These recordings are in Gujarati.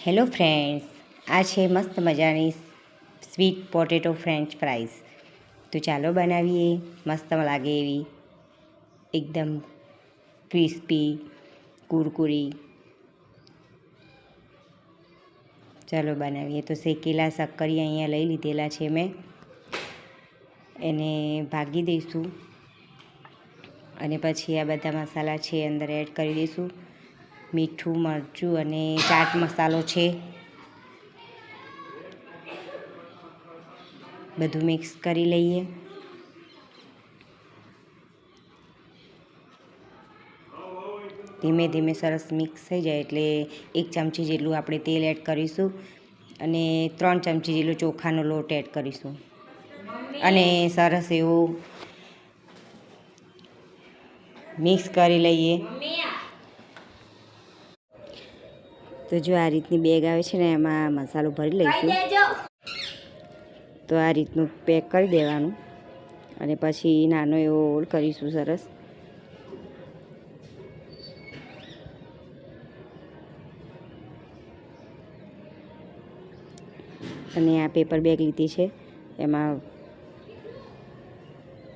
હેલો ફ્રેન્ડ્સ, આ છે મસ્ત મજાની સ્વીટ પોટેટો ફ્રેન્ચ ફ્રાઈઝ. તો ચાલો બનાવીએ. મસ્ત લાગે એવી એકદમ ક્રિસ્પી કુરકુરી. ચાલો બનાવીએ. તો શેકેલા શક્કરી અહીંયા લઈ લીધેલા છે મેં, એને ભાગી દઈશું અને પછી આ બધા મસાલા છે અંદર એડ કરી દઈશું. મીઠું, મરચું અને ચાટ મસાલો છે, બધું મિક્સ કરી લઈએ. ધીમે ધીમે સરસ મિક્સ થઈ જાય એટલે 1 ચમચી જેટલું આપણે તેલ એડ કરીશું અને 3 ચમચી જેટલો ચોખાનો લોટ એડ કરીશું અને સરસ એવું મિક્સ કરી લઈએ. તો જો આ રીતની બેગ આવે છે ને, એમાં મસાલો ભરી લઈશું. તો આ રીતનું પેક કરી દેવાનું અને પછી નાનો એવો હોલ કરીશું સરસ. અને આ પેપર બેગ લીધી છે, એમાં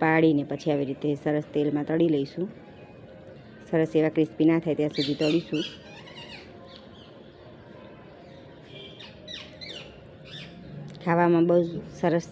પાડીને પછી આવી રીતે સરસ તેલમાં તળી લઈશું. સરસ એવા ક્રિસ્પી ના થાય ત્યાં સુધી તળીશું. ખાવામાં બહુ સરસ